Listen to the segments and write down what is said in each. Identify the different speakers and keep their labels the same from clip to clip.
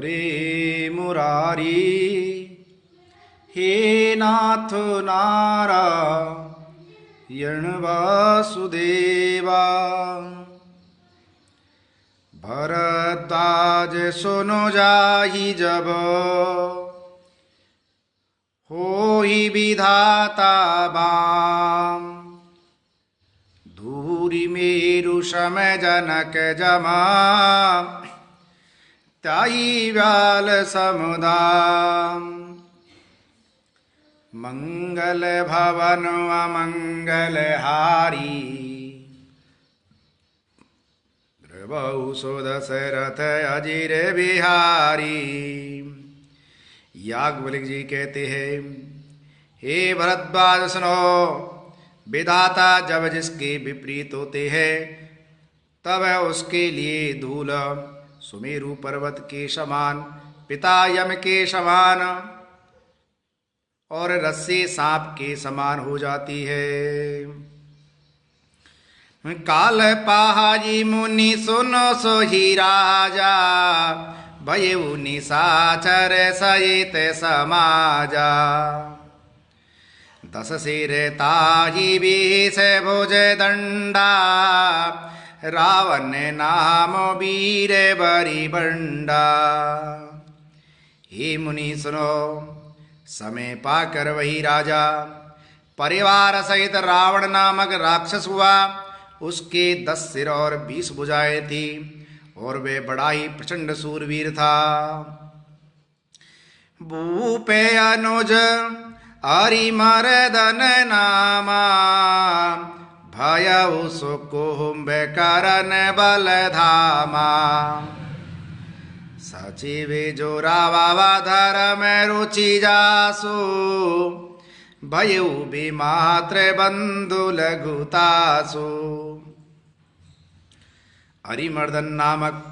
Speaker 1: हरे मुरारी हे नाथ नारायण वासुदेवा। भरद्वाज सुनो जाहि जब होहि विधाता बाम। धूरि मेरु सम जनक जमा त्याई व्याल समुदाम। मंगल भवन अमंगल हारी बहु सो दशरथ अजीर बिहारी। याज्ञवल्क्य जी कहते हैं, हे भरद्वाज सुनो, विधाता जब जिसके विपरीत होते हैं तब उसके लिए धूल सुमेरु पर्वत के समान, पिता यम के समान और रस्सी सांप के समान हो जाती है। काल पाहाजी मुनि सुनो सोहि राजा, भयउ निशाचर सहित समाजा। दस सिर ताहि बीस भुज दंडा, रावण नाम वीर बरी बंडा। हे मुनि सुनो, समय पाकर वही राजा परिवार सहित रावण नामक राक्षस हुआ। उसके 10 सिर और 20 भुजाएं थी और वे बड़ा ही प्रचंड सूरवीर था। भूपे अनुज हरिमर्दन नामा, भयउ सुकुंभ करन बल धामा। सचिव जोरावा धर्म रुचि जासु, भयउ विमात्र बंधु लघुतासु। हरिमर्दन नामक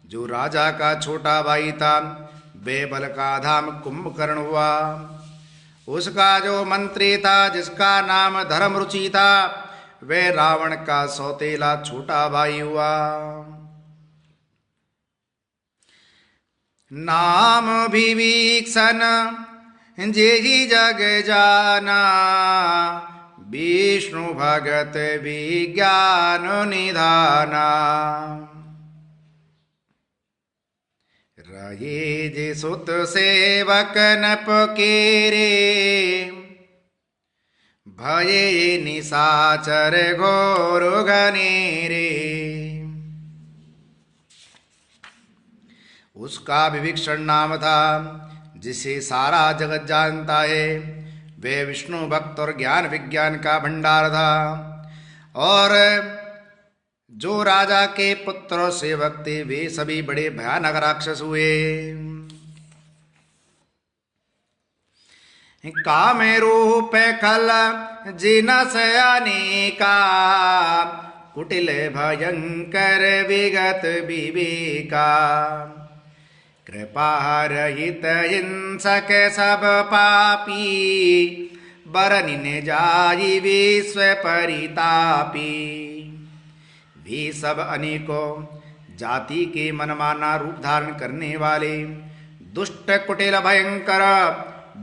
Speaker 1: जो राजा का छोटा भाई था, वे बल का धाम कुंभकर्ण हुआ। उसका जो मंत्री था जिसका नाम धर्मरुचि था, वे रावण का सौतेला छोटा भाई हुआ। नाम विभीषण जेहि जग जाना, विष्णु भगत विज्ञान निधाना। रहे जे सुत सेवक नप केरे, भये निशाचर घोर घनेरे। उसका विभीषण नाम था, जिसे सारा जगत जानता है। वे विष्णु भक्त और ज्ञान विज्ञान का भंडार था। और जो राजा के पुत्र और सेवक थे वे सभी बड़े भयानक राक्षस हुए। काम रूप खल जिनस अनेका, कुटिल भयंकर विगत विवेका। कृपा रहित हिंसक सब पापी, बरनिन जाई विश्व परितापी। वे सब अनेकों जाति के मनमाना रूप धारण करने वाले, दुष्ट कुटिल भयंकर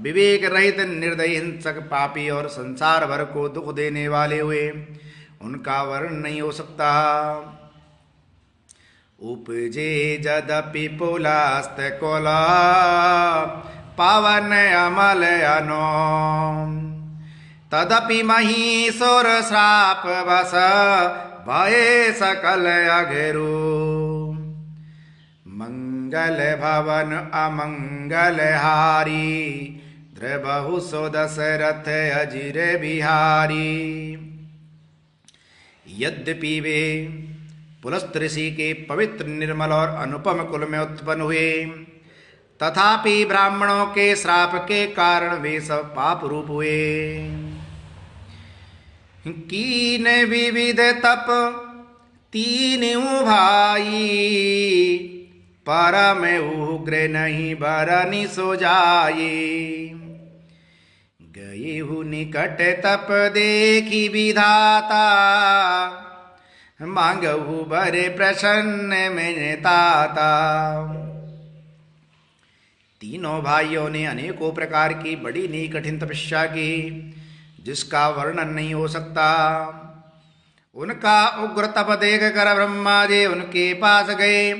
Speaker 1: विवेक रहित निर्दयी हिंसक पापी और संसार भर को दुख देने वाले हुए। उनका वर्णन नहीं हो सकता। उपजे जदपि पुलस्त कोला, पावन अमल अनो। तदपि महीसुर श्राप बस, भये सकल अघरू। मंगल भवन अमंगल हारी, द्रबहु सो दशरथ अजिर बिहारी। यद्यपि वे पुलस्त ऋषि के पवित्र निर्मल और अनुपम कुल में उत्पन्न हुए, तथापि ब्राह्मणों के श्राप के कारण वे सब पाप रूप हुए। कीन विविध तप तीनों भाई, परम उग्र नहीं बरनि सो जाए। गए हु निकट तप देखी विधाता, मांगहु बरे प्रसन्न में ताता। तीनों भाइयों ने अनेकों प्रकार की बड़ी नी कठिन तपस्या की, जिसका वर्णन नहीं हो सकता। उनका उग्र तप देख कर ब्रह्मा जी उनके पास गए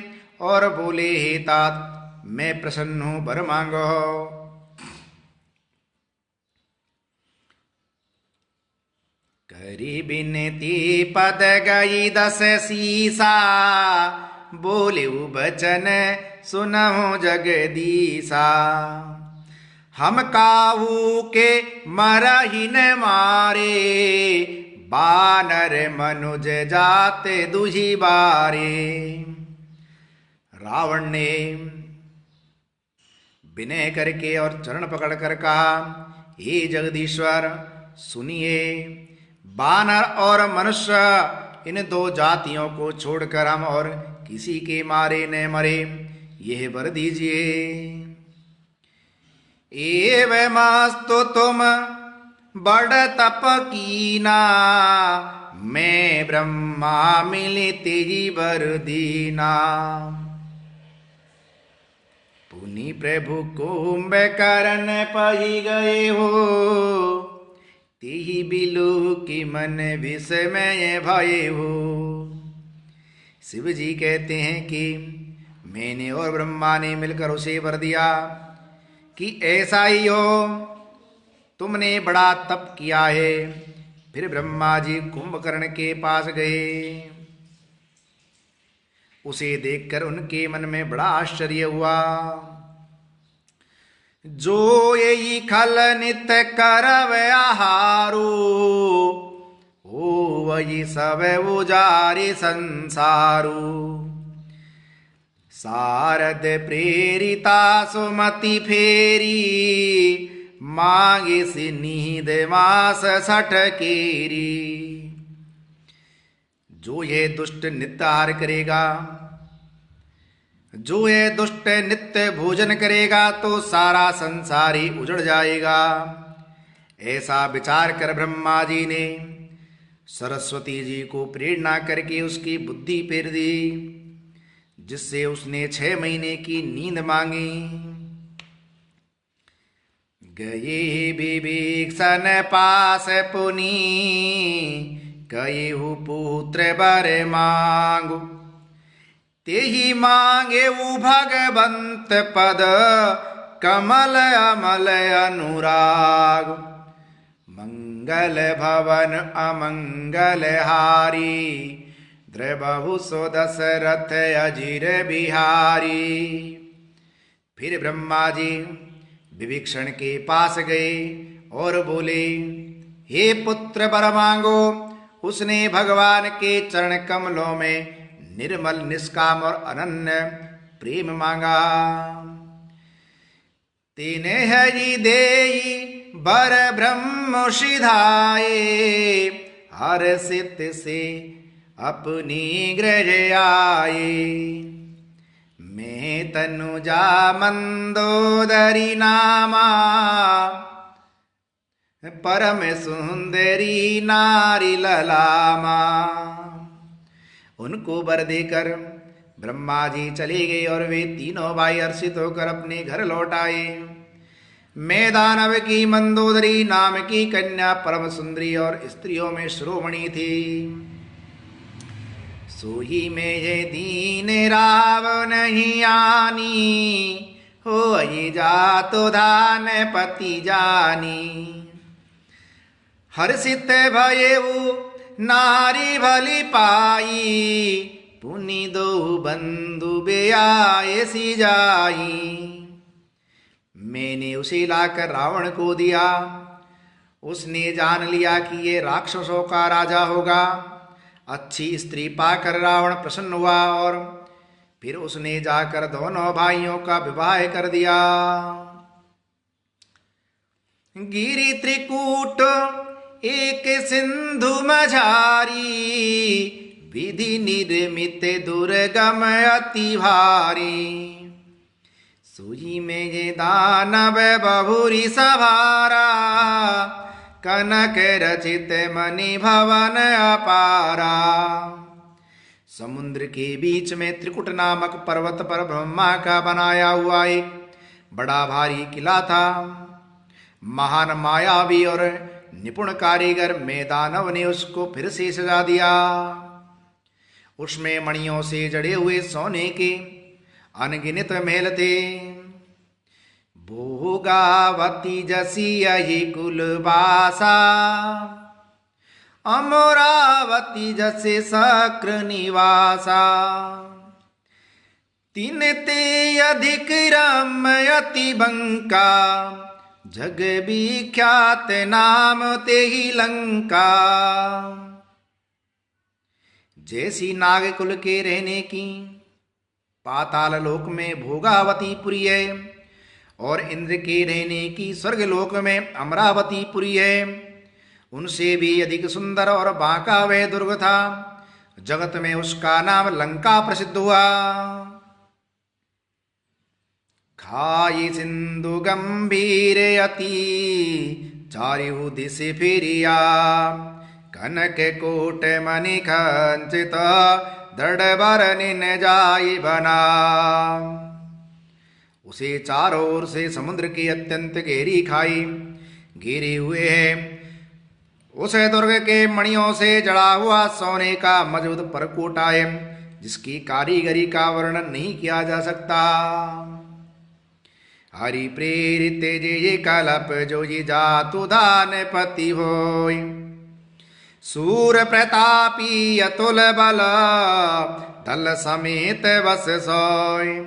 Speaker 1: और बोले, हे तात, मैं प्रसन्न हूं, वर मांगो। करी बिनती पद गई 10 सीसा, बोले बचन सुनहु जगदीसा। हम काहू के मरहि न मारे, बानर मनुज जाते दुही बारे। रावण ने विनय करके और चरण पकड़कर कहा, हे जगदीश्वर सुनिए, बानर और मनुष्य इन दो जातियों को छोड़कर हम और किसी के मारे न मरे, यह वर दीजिए। एवमस्तु तुम बड़ तप कीना, मैं ब्रह्मा मिलते ही वर दीना। पुनि प्रभु कुंभकर्ण पही गए हो, तिहि बिलु की मन विस्मय भये हो। शिव जी कहते हैं कि मैंने और ब्रह्मा ने मिलकर उसे वर दिया कि ऐसा ही हो, तुमने बड़ा तप किया है। फिर ब्रह्मा जी कुंभकर्ण के पास गए। उसे देखकर उनके मन में बड़ा आश्चर्य हुआ। जो यही खल नित्य करव आहारो, हो वही सब उजारे संसारो। सारद प्रेरिता सुमति फेरी, मांगे से नींद मास 60 केरी। जो ये दुष्ट नित्य आहार करेगा, जो ये दुष्ट नित्य भोजन करेगा, तो सारा संसार ही उजड़ जाएगा। ऐसा विचार कर ब्रह्मा जी ने सरस्वती जी को प्रेरणा करके उसकी बुद्धि फेर दी, जिससे उसने 6 महीने की नींद मांगी। गए विभीषण पास पुनि, कयहु पुत्र वर मांगु। तेहि मांगे उ भगवंत पद, कमल अमल अनुराग। मंगल भवन अमंगल हारी, द्रवहु सो दशरथ अजिर बिहारी। फिर ब्रह्मा जी विभीषण के पास गए और बोले, हे पुत्र वर मांगो। उसने भगवान के चरण कमलों में निर्मल निष्काम और अनन्य प्रेम मांगा। तेने हरि देई वर ब्रह्म सिधाए, हर्षित से अपनी गृह आए। मैं तनुजा मंदोदरी नामा, परम सुंदरी नारी ललामा। उनको वर देकर ब्रह्मा जी चले गए और वे तीनों भाई हर्षित होकर अपने घर लौट आए। मैं दानव की मंदोदरी नाम की कन्या परम सुंदरी और स्त्रियों में शिरोमणि थी। सोही में ये दीन राव नहीं आनी, हो ये जातो धान पति जानी। हर्षित भयेऊ नारी भली पाई, पुनि दो बंधु बेआए सी जाई। मैंने उसे लाकर रावण को दिया। उसने जान लिया कि ये राक्षसों का राजा होगा। अच्छी स्त्री पाकर रावण प्रसन्न हुआ और फिर उसने जाकर दोनों भाइयों का विवाह कर दिया। गिरि त्रिकूट एक सिंधु मझारी, विधि निर्मित दुर्गम अति भारी। सुई में ये दानव बहुरी सभारा, कनक रचित मणि भवन अपारा। समुद्र के बीच में त्रिकुट नामक पर्वत पर ब्रह्मा का बनाया हुआ एक बड़ा भारी किला था। महान मायावी और निपुण कारीगर में दानव ने उसको फिर से सजा दिया। उसमें मणियों से जड़े हुए सोने के अनगिनत महल थे। भोगावती जसी यही कुलवासा, अमरावती जसे सक्र निवासा। तीन ते अधिक रमयति बंका, जग विख्यात नाम ते ही लंका। जैसी नागकुल के रहने की पाताल लोक में भोगावती पुरी है, और इंद्र के रहने की स्वर्गलोक में अमरावती पुरी है, उनसे भी अधिक सुंदर और बांका वह दुर्ग था। जगत में उसका नाम लंका प्रसिद्ध हुआ। खाई सिंधु गंभीर अति, चारिहु दिश फिरिया। कनक कोट मणि खंचित, दृढ़ बरनिन जाई बना। उसे चारों ओर से समुद्र की अत्यंत गहरी खाई घेरे हुए है। उस दुर्ग के मणियों से जड़ा हुआ सोने का मजबूत परकोटा है, जिसकी कारीगरी का वर्णन नहीं किया जा सकता। हरि प्रेरित जे कलप जो ये जातु दान पति होय। सूर प्रतापी अतुल बल, दल समेत बस सोय।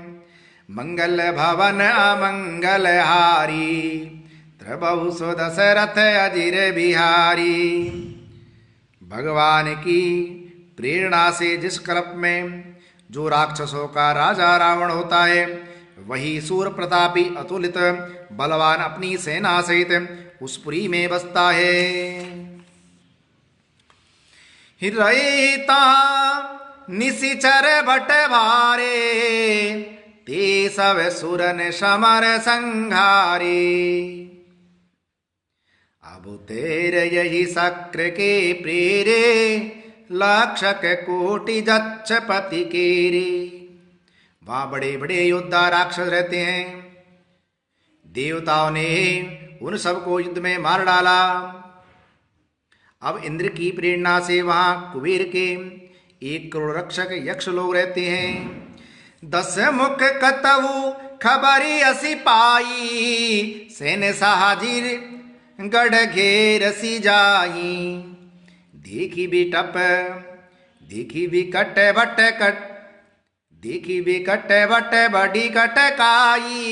Speaker 1: मंगल भवन अमंगल हारी, त्रिभुव सो दशरथ अजिर बिहारी। भगवान की प्रेरणा से जिस कल्प में जो राक्षसों का राजा रावण होता है, वही सूर प्रतापी अतुलित बलवान अपनी सेना सहित उस पुरी में बसता है। हिरता निशिचर भट भारे, ते सब सुरन समर संघारे। अब तेर यही शक्र के प्रेरे, लक्षक कोटि जच्छ पति केरे। वहां बड़े बड़े योद्धा राक्षस रहते हैं। देवताओं ने उन सबको युद्ध में मार डाला। अब इंद्र की प्रेरणा से वहां कुबेर के 1 करोड़ रक्षक यक्ष लोग रहते हैं। 10 मुख कतहु खबरी असी पाई, सेन साजिर गढ़ घेर सी जाई। देखी भी टप देखी भी कट बट कट, देखी भी कट बट बड़ी कटकाई।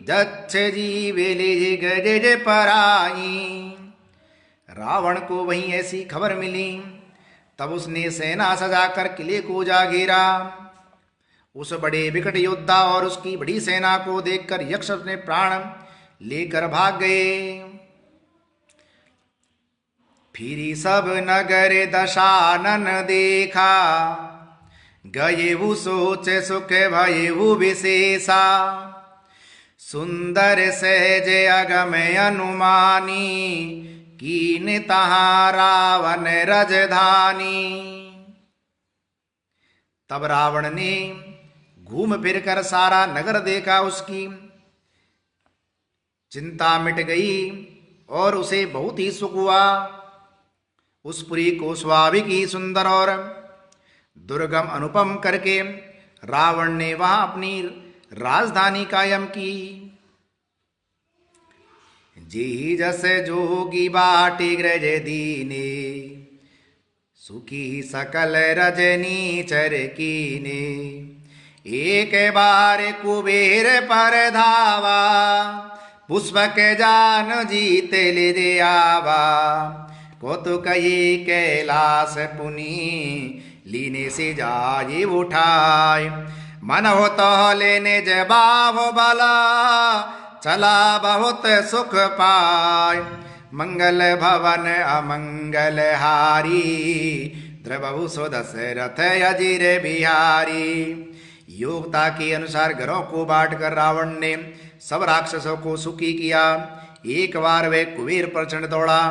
Speaker 1: जच्छ जीवेले गज पराई। रावण को वहीं ऐसी खबर मिली, तब उसने सेना सजाकर किले को जा घेरा। उस बड़े विकट योद्धा और उसकी बड़ी सेना को देखकर यक्ष अपने प्राण लेकर भाग गए। फिरी सब नगर दशानन देखा, गयेहु सोच सुख भयेहु विशेषा। सुंदर सहज अगम अनुमानी, कीन तहाँ रावण रजधानी। तब रावण ने घूम फिर कर सारा नगर देखा। उसकी चिंता मिट गई और उसे बहुत ही सुख हुआ। उस पुरी को स्वाभाविक ही सुंदर और दुर्गम अनुपम करके रावण ने वहां अपनी राजधानी कायम की। जी जस जोगी बाटी ग्रज दीने, सुखी सकल रजनी चर कीने। एक बार कुबेर पर धावा, पुष्पक जान जीत ले दे आवा। कौतुक ये कैलाश पुनी, लीने से जाए उठाए। मन हो तो लेने जबाव बला, चला बहुत सुख पाय। मंगल भवन अमंगल हारी, द्रवहु सो दशरथ अजिर बिहारी। योग्यता के अनुसार घरों को बांट कर रावण ने सब राक्षसों को सुखी किया। एक बार वह कुबेर पर चढ़ दौड़ा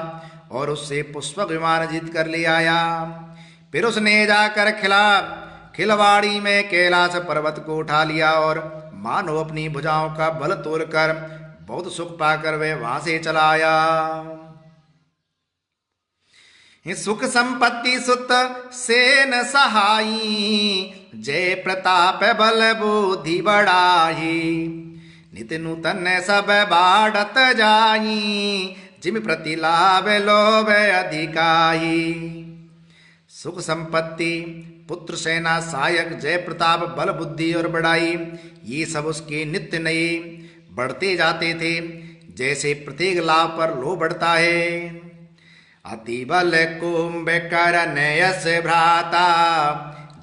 Speaker 1: और उससे पुष्पक विमान जीत कर ले आया। फिर उसने जाकर खिलवाड़ी में कैलाश पर्वत को उठा लिया और मानो अपनी भुजाओं का बल तोड़कर बहुत सुख पाकर वह वहां से चला आया। सुख संपत्ति सुत सेन सहाई, जय प्रताप बल बुद्धि बढ़ाई। नित नूतन सब बाढ़त जाई, जिम प्रति लाभ लोभ अधिकाई। सुख संपत्ति, पुत्र, सेना, सहायक, जय प्रताप, बल बुद्धि और बड़ाई, ये सब उसके नित्य नए बढ़ते जाते थे, जैसे प्रत्येक लाभ पर लोभ बढ़ता है। अति बल कुंभ करन यस भ्राता,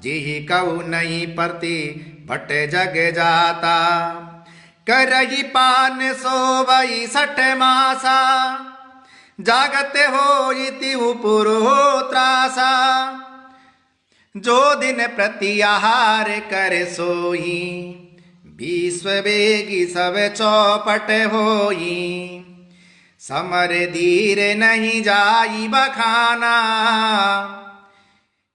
Speaker 1: जिहि कहु नहीं प्रति भट जग जाता। करही पान सोवई 60 मासा, जागत होई तिहु पुरहो त्रासा। जो दिन प्रति आहार कर सोई, विश्व वेगी सब चौपट होई। समर धीर नहीं जाई बखाना,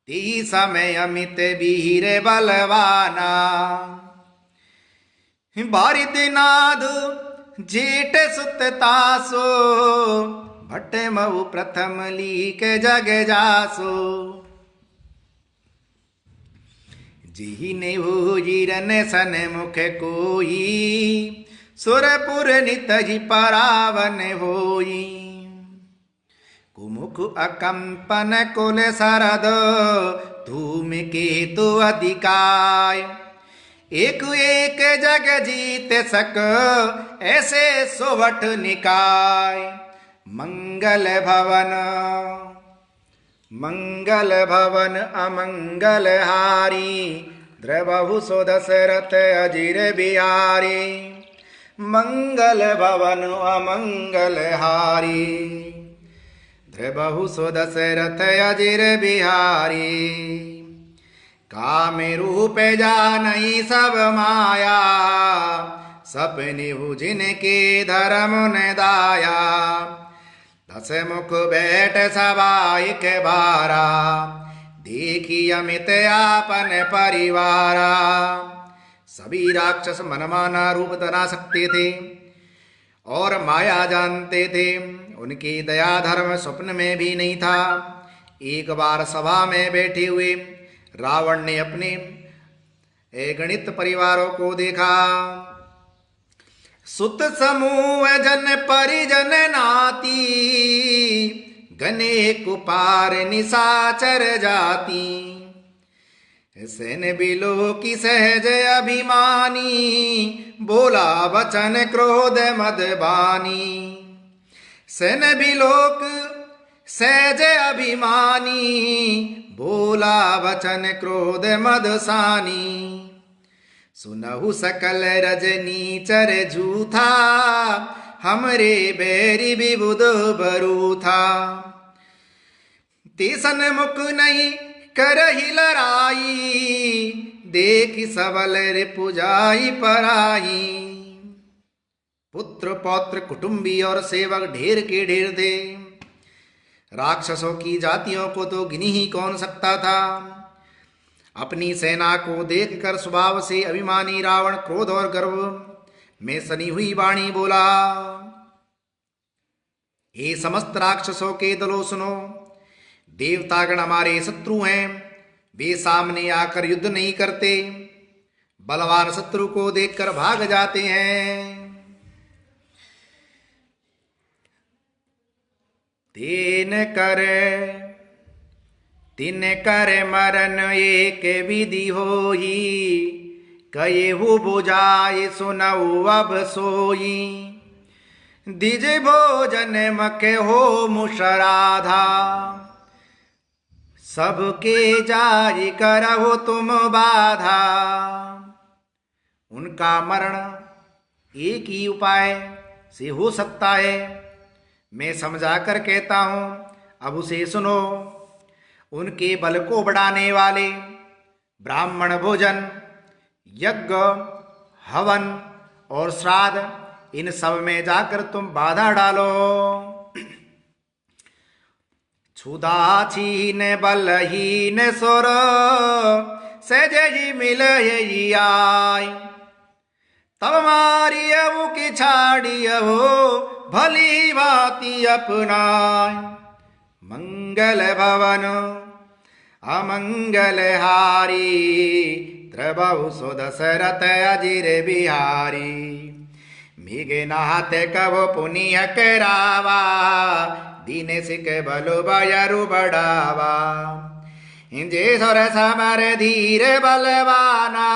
Speaker 1: ती समय अमित वीर बलवाना। बारिदनाद जेठ सुत तासो, भट्ट मऊ प्रथम लीक जग जासो। जिहि ने जीरन सन मुख कोई, सुरपुर नित ही परावन होई। कुमुख अकंपन कुल सरद, धूम केतु अधिकाय। एक एक जग जीत सक, ऐसे सोवठ निकाय। मंगल भवन मंगल भवन अमंगल हारी, द्रवहु सो दशरथ अजिर बिहारी। मंगल भवन अमंगल हारी, द्रवहु सो दशरथ अजिर बिहारी। काम रूप जानई सब माया, सपने जिनके धर्म ने दाया। 10 मुख बैठ सबाइक बारा, देखी अमित आपन परिवारा। सभी राक्षस मनमाना रूप बना सकते थे और माया जानते थे, उनकी दया धर्म स्वप्न में भी नहीं था। एक बार सभा में बैठे हुए रावण ने अपने गणित परिवारों को देखा। सुत समूह जन परिजन नाती, गने कुपार निशाचर जाती। सेन बिलो की सहज अभिमानी, बोला वचन क्रोध मदबानी। सेन बिलोक सहज अभिमानी, बोला वचन क्रोध मदसानी। सुनहु सकल रजनी चर जूथा, हमरे बैरी विबुध बरूथा। तेसन मुख नहीं करही लड़ाई, देखी सबल रिपुजाई पराई। पुत्र पौत्र कुटुंबी और सेवक ढेर के ढेर थे। राक्षसों की जातियों को तो गिनी ही कौन सकता था। अपनी सेना को देखकर स्वभाव से अभिमानी रावण क्रोध और गर्व में सनी हुई वाणी बोला। हे समस्त राक्षसों के दलों सुनो, देवतागण हमारे शत्रु हैं, वे सामने आकर युद्ध नहीं करते, बलवान शत्रु को देखकर भाग जाते हैं। तिन कर मरन एक विधि होई, कयहु बुझाए सुनऊ अब सोई। दिज भोजन मखे हो मुशराधा, सबके जारी करहु तुम बाधा। उनका मरण एक ही उपाय से हो सकता है, मैं समझाकर कहता हूं, अब उसे सुनो। उनके बल को बढ़ाने वाले ब्राह्मण भोजन, यज्ञ, हवन और श्राद्ध, इन सब में जाकर तुम बाधा डालो। क्षुधाछीन बलहीन सुर, सहज ही मिलहि आय। तब मारियऊ की छाड़ियहो भली भांति अपनाय। मंगल भवन अमंगल हारी त्रबहु सो दशरथ अजिर बिहारी। मिगे नाथ कबो पुनिय करावा दीन सिख बलो बयरु बढ़ावा। जे सुर समर धीर बलवाना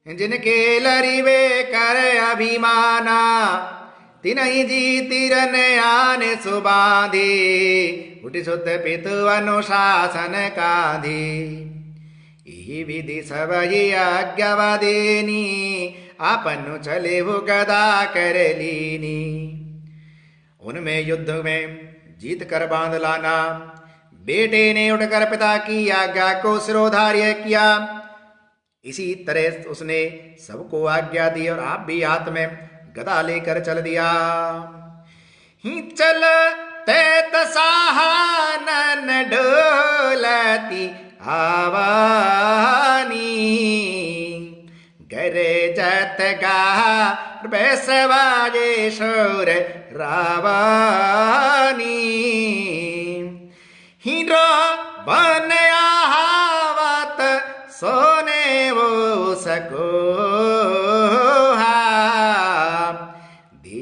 Speaker 1: जिनके लरिवे कर अभिमाना। तिनहि जीतिरन आन सुबाधे उठि सुत पितु अनुशासन काधे। यही विधि सब ही आज्ञावादेनी आपनु चले हो गदा कर लीनी। उनमें युद्ध में जीत कर बांध लाना। बेटे ने उठकर पिता की आज्ञा को सिरोधार्य किया। इसी तरह उसने सबको आज्ञा दी और आप भी हाथ में गदा लेकर चल दिया। ही चल तैत साहनन डोलती आवानी। गरे जत गा बैसवाजे शोर रावानी। हीरो बन आहावत सोने वो सको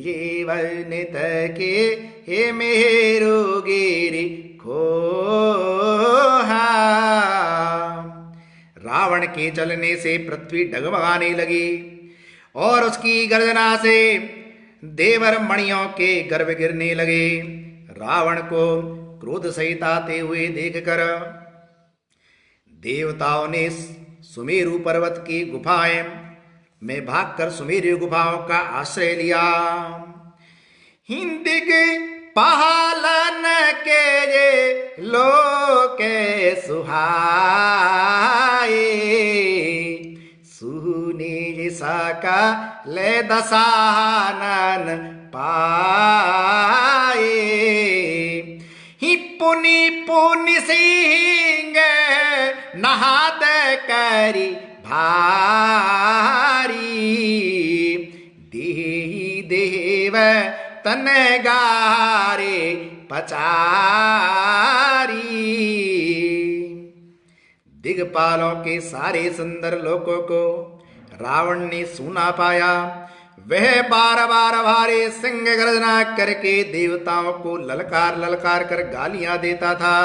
Speaker 1: जीवन के हे मेरू गिरी खोहा। रावण के चलने से पृथ्वी डगमगाने लगी और उसकी गर्जना से देवर मणियों के गर्भ गिरने लगे। रावण को क्रोध सहित आते हुए देखकर देवताओं ने सुमेरु पर्वत की गुफाएं में भागकर सुमेरु गुफाओं का आश्रय लिया। हिंदिक पहालन के ये लोके सुहाए। सुनी सका ले दसानन पाए। ही पुनि पुनि सिंह नहाद करी भारी। देव तन गारे पचारी। दिग्पालों के सारे सुंदर लोकों को रावण ने सुना पाया। वह बार बार भारे सिंह गर्जना करके देवताओं को ललकार ललकार कर गालियां देता था।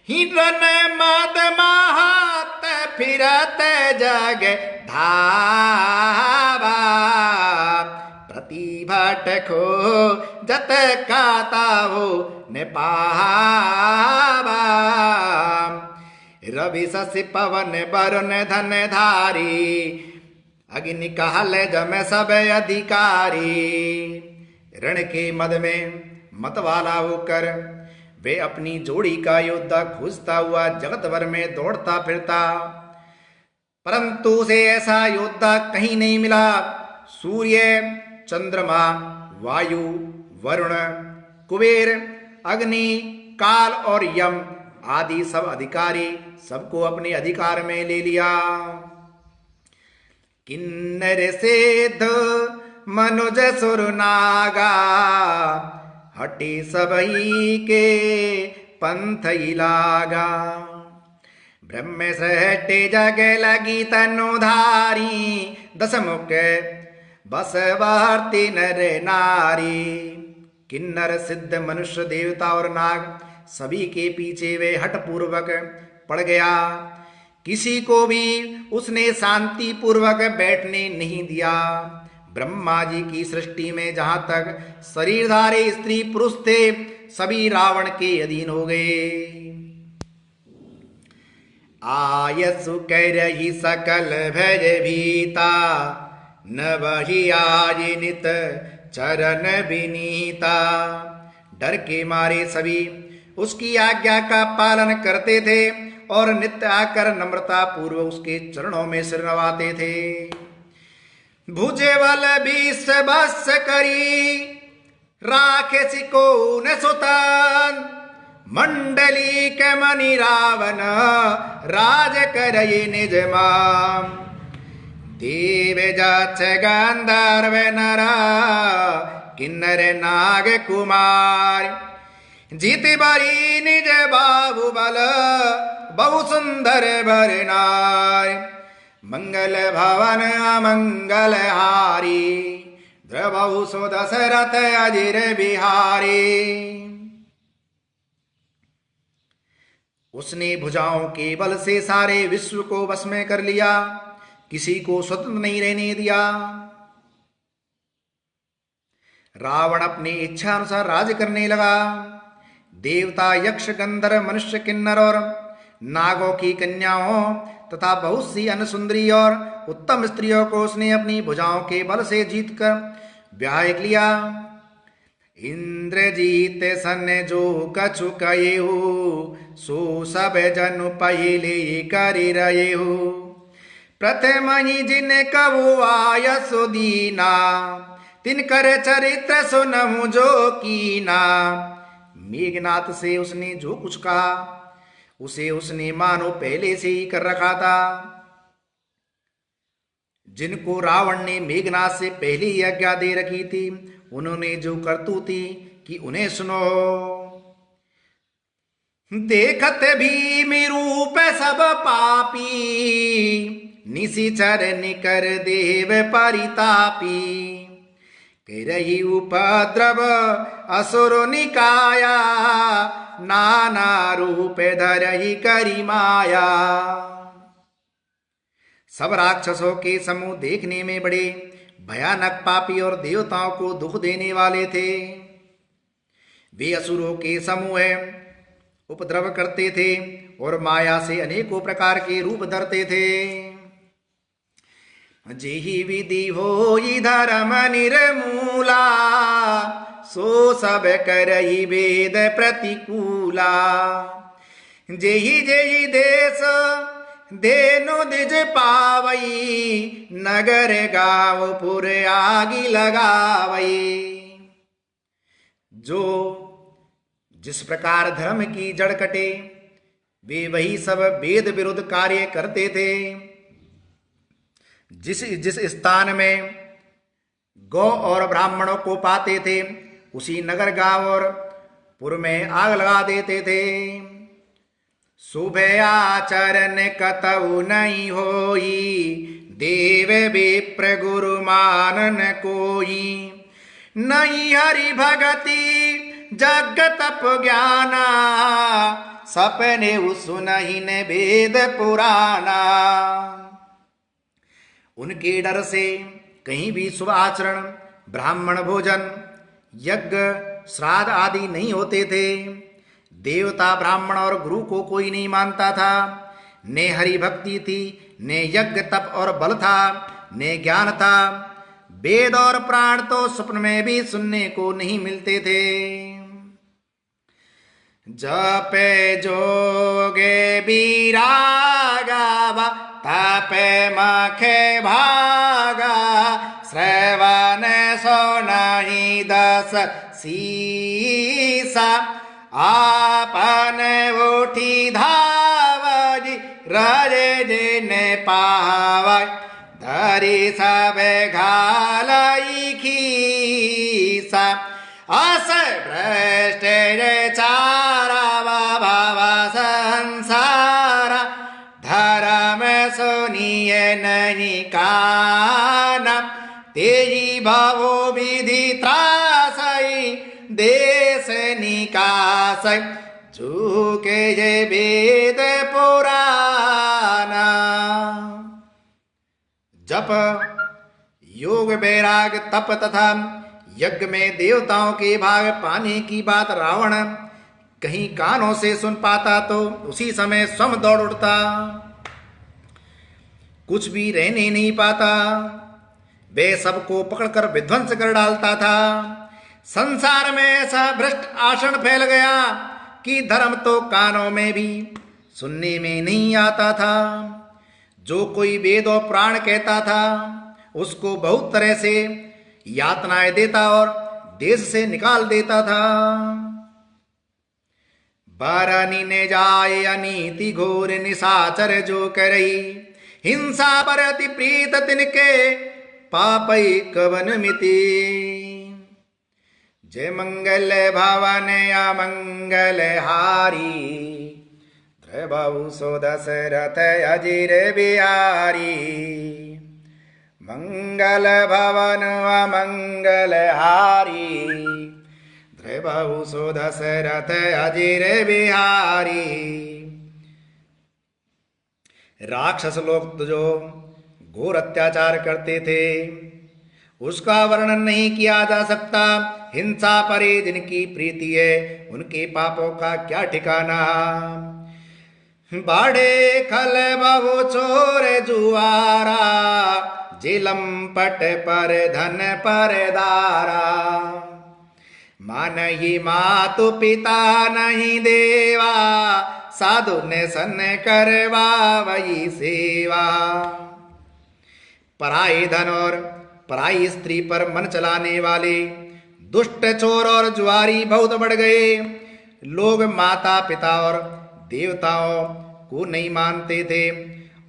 Speaker 1: हिरन मद महात फिरत जग धावा। प्रतिभट खो जत काता हो ने पावा। रवि शशि पवन वरुण धन धारी। अग्नि कहल जम सब अधिकारी। रण के मद में मतवाला होकर वे अपनी जोड़ी का योद्धा खोजता हुआ जगत भर में दौड़ता फिरता, परंतु उसे ऐसा योद्धा कहीं नहीं मिला। सूर्य, चंद्रमा, वायु, वरुण, कुबेर, अग्नि, काल और यम आदि सब अधिकारी सबको अपने अधिकार में ले लिया। किन्नर सिद्ध मनुज सुर नागा हटे सबही के पंथ लागा। ब्रह्म सृष्टि जग लगी तनुधारी, दशमुख बस वार्ति नर नारी। किन्नर सिद्ध मनुष्य देवता और नाग सभी के पीछे वे हठ पूर्वक पड़ गया। किसी को भी उसने शांति पूर्वक बैठने नहीं दिया। ब्रह्मा जी की सृष्टि में जहां तक शरीरधारी स्त्री पुरुष थे सभी रावण के अधीन हो गए। आयसु करहि सकल भय भीता, न बहि आज नित चरण विनीता। डर के मारे सभी उसकी आज्ञा का पालन करते थे और नित्य आकर नम्रता पूर्व उसके चरणों में सिर नवाते थे। भुजबल 20 बस करी राखे सिको न सुतन, मंडली के मणि रावण राज करये निज माम। देव जक्ष गंधर्व नर किन्नर नाग कुमार जीत बरी निज बाहुबल बहु सुंदर बर नार मंगल भवन अमंगल हारी द्रवहु सो दशरथ अजिर बिहारी। उसने भुजाओं के बल से सारे विश्व को वश में कर लिया, किसी को स्वतंत्र नहीं रहने दिया। रावण अपनी इच्छा अनुसार राज करने लगा। देवता यक्ष गंधर्व मनुष्य किन्नर और नागों की कन्याओं तथा बहुत सी अन्य सुंदरी और उत्तम स्त्रियों को उसने अपनी भुजाओं के बल से जीत कर ब्याह लिया। इंद्रजीत सन जो कछु कयेहु सो सब जनु पहिले करि रहेहु प्रथम ही जिन कबु आयसु दीना तिनकर चरित्र सुनहु जो कीना। मेघनाथ से उसने जो कुछ कहा उसे उसने मानो पहले से ही कर रखा था। जिनको रावण ने मेघनाथ से पहले ही आज्ञा दे रखी थी उन्होंने जो करतूती कि उन्हें सुनो। देखत भी रूप सब पापी निशिचर निकर देव परितापी करही उपद्रव असुर निकाया नाना रूप धरही करी माया। सब राक्षसों के समूह देखने में बड़े भयानक पापी और देवताओं को दुख देने वाले थे। वे असुरों के समूह उपद्रव करते थे और माया से अनेकों प्रकार के रूप धरते थे। जेहि विधि होई धर्म निर्मूला सो सब करहि वेद प्रतिकूला। जेहि जेहि देश देनु दिज पावई नगर गाँव पुर आगी लगावई। जो जिस प्रकार धर्म की जड़ कटे वे वही सब वेद विरुद्ध कार्य करते थे। जिस जिस स्थान में गौ और ब्राह्मणों को पाते थे उसी नगर गांव और पुर में आग लगा देते थे। शुभ आचरण कतउ नहीं होई देव विप्र गुरु मानन कोई। नहीं हरि भगति जग तप ज्ञाना सपने सुनहि न वेद पुराना। उनके डर से कहीं भी शुभ आचरण ब्राह्मण भोजन यज्ञ श्राद्ध आदि नहीं होते थे। देवता ब्राह्मण और गुरु को कोई नहीं मानता था। ने हरि भक्ति थी, ने यज्ञ तप और बल था, ने ज्ञान था। वेद और प्राण तो स्वप्न में भी सुनने को नहीं मिलते थे। जपे जोगे बीरागा तपे मखे भागा श्रवण सोनाही दस सीसा। आपन उठी धावजी रजे जिने पावै धरी सब घालाई खीसा। अस भ्रष्ट चारा बाबा संसारा धर्म सुनिए नहीं काना। तेरी भावो विधि त्रासई देश निकासई झूके ये वेद पुराना। जप योग वैराग तप तथा यज्ञ में देवताओं के भाग पाने की बात रावण कहीं कानों से सुन पाता तो उसी समय स्वयं दौड़ उठता, कुछ भी रहने नहीं पाता। वे सबको पकड़कर विध्वंस कर डालता था। संसार में ऐसा भ्रष्ट आचरण फैल गया कि धर्म तो कानों में भी सुनने में नहीं आता था। जो कोई वेद और प्राण कहता था उसको बहुत तरह से यातनाएं देता और देश से निकाल देता था। बारानी ने जाए अनीति घोर निशाचर जो करई हिंसा पर अति प्रीत तिनके पापई कवन मिति। जय मंगल भवन अमंगल हारी ध्रुवऊ सो दशरथ अजिर बिहारी। मंगल भवन अमंगल हारी ध्रुवऊ सो दशरथ अजिर बिहारी। राक्षस लोग जो घोर अत्याचार करते थे उसका वर्णन नहीं किया जा सकता। हिंसा पर जिनकी प्रीति है उनके पापों का क्या ठिकाना। बाड़े खल बहु चोर जुआरा जिलम पट पर धन पर दारा। मान ही मातु पिता नहीं देवा साधु ने सन करवा वही सेवा। पराई धन और पराई स्त्री पर मन चलाने वाले दुष्ट चोर और जुआरी बहुत बढ़ गए। लोग माता पिता और देवताओं को नहीं मानते थे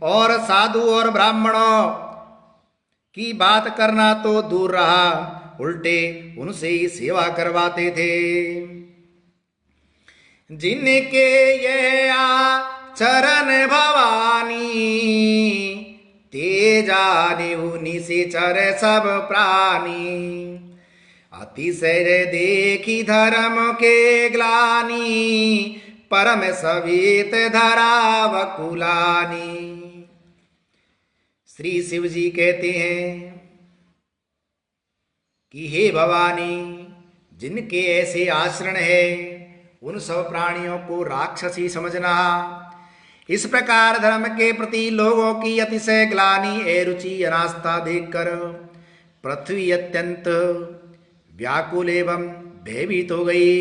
Speaker 1: और साधु और ब्राह्मणों की बात करना तो दूर रहा, उल्टे उनसे ही सेवा करवाते थे। जिनके ये चरण भवानी तेजा निशिचर सब प्राणी। अतिशय देखी धर्म के ग्लानी परम सवित धरा वकुलानी। श्री शिव जी कहते हैं कि हे भवानी जिनके ऐसे आचरण है उन सब प्राणियों को राक्षसी समझना। इस प्रकार धर्म के प्रति लोगों की अतिशय ग्लानि एरुचि अनास्था देखकर पृथ्वी अत्यंत व्याकुल एवं भयभीत हो गई।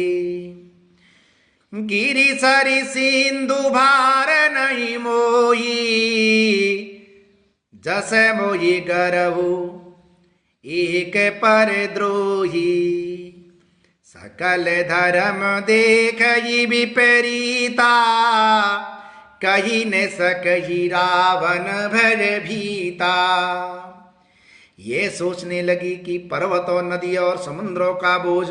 Speaker 1: गिरि सरि सिंधु भार नहीं मोही जस मोही गरहु एक पर द्रोही। सकल धर्म देख विपरीता कही न सकही रावण भर भीता। ये सोचने लगी कि पर्वतों नदियों और समुद्रों का बोझ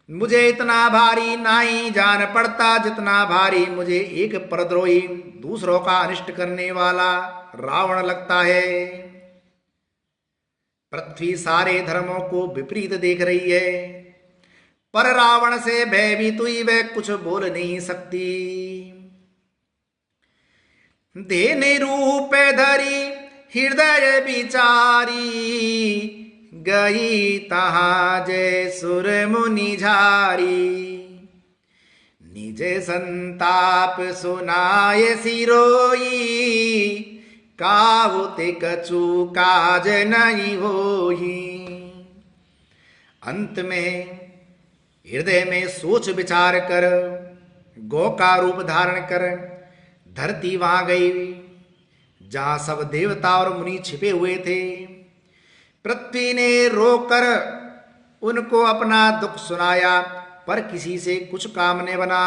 Speaker 1: मुझे इतना भारी नहीं जान पड़ता जितना भारी मुझे एक परद्रोही दूसरों का अनिष्ट करने वाला रावण लगता है। पृथ्वी सारे धर्मों को विपरीत देख रही है पर रावण से भयभीत हुई वह कुछ बोल नहीं सकती। देने रूप धरी हृदय विचारी गई तहां जय सुर मुनि झारी। निज संताप सुनाय सिरोई काहुते कछु काज नहीं होई। अंत में हृदय में सोच विचार कर गौ का रूप धारण कर धरती वहां गई जहां सब देवता और मुनि छिपे हुए थे। पृथ्वी ने रोकर उनको अपना दुख सुनाया पर किसी से कुछ काम न बना।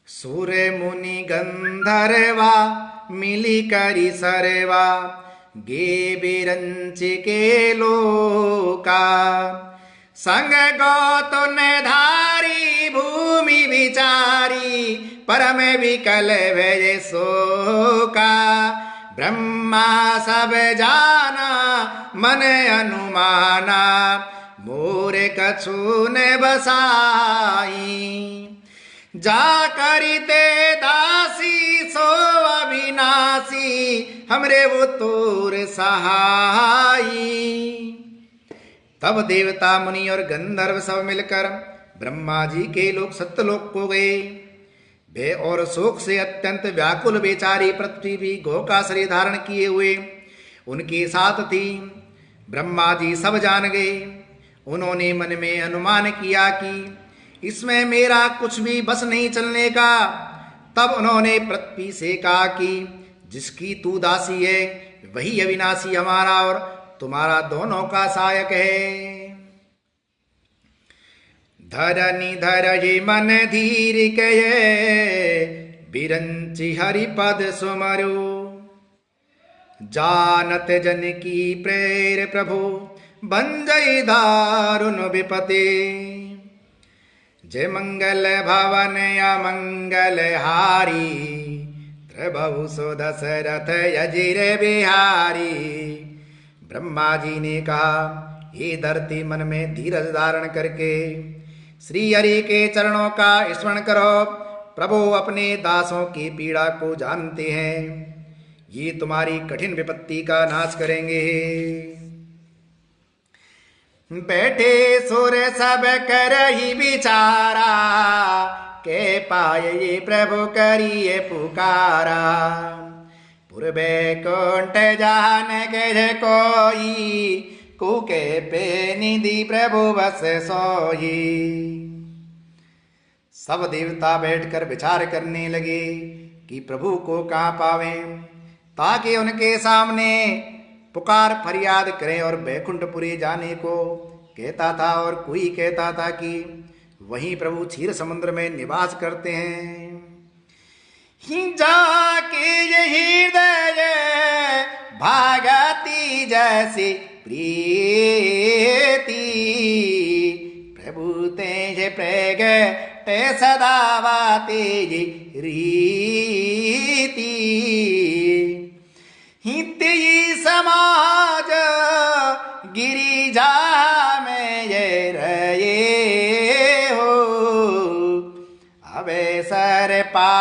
Speaker 1: सूर्य मुनि गंधर्वा मिली करी सरवा गे बिरंच के लोका। संग गौत ने धारी भूमि विचारी परम विकल भय शोका। ब्रह्मा सब जाना मन अनुमाना मोर कछु ने बसाई। जा करिते दासी सो अविनाशी हमरे वो तोर सहाई। तब देवता मुनि और गंधर्व सब मिलकर ब्रह्मा जी के लोग सत्यलोक को गए। वे और शोक से अत्यंत व्याकुल बेचारी पृथ्वी भी गौ का शरीर धारण किए हुए उनके साथ थी। ब्रह्मा जी सब जान गए। उन्होंने मन में अनुमान किया कि इसमें मेरा कुछ भी बस नहीं चलने का। तब उन्होंने पृथ्वी से कहा कि जिसकी तू दासी है वही अविनाशी हमारा और तुम्हारा दोनों का सहायक है। धरनी धरहि मन धीर कहे बिरंचि हरिपद सुमरु जानत जन की प्रेर प्रभु बंजई दारुण विपते जय मंगल भवन अमंगल हारी त्रिभुव सो दशरथ अजिर बिहारी। ब्रह्मा जी ने कहा, हे धरती मन में धीरज धारण करके श्री हरि के चरणों का स्मरण करो। प्रभु अपने दासों की पीड़ा को जानते हैं, ये तुम्हारी कठिन विपत्ति का नाश करेंगे। बैठे सुर सब कर ही विचारा के पाए ये प्रभु करिए पुकारा। पूर्वे कुंठ जान के कोई कुके पे निधि प्रभु बस सोई। सब देवता बैठकर विचार करने लगे कि प्रभु को कहाँ पावें, ताकि उनके सामने पुकार फरियाद करें। और बैकुंठपुरी जाने को कहता था और कोई कहता था कि वहीं प्रभु क्षीर समुद्र में निवास करते हैं। जाके ये हृदय भागती जैसी प्रीति प्रभु तेज प्रगटे सदा वाते रीति। हितई समाज गिरिजा में ये रहे हो अवसर पा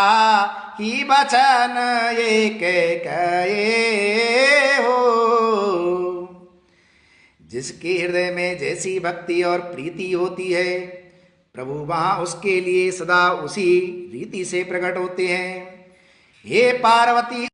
Speaker 1: ही बचन एक कहे हो। जिसके हृदय में जैसी भक्ति और प्रीति होती है प्रभु वहां उसके लिए सदा उसी रीति से प्रकट होते हैं। हे पार्वती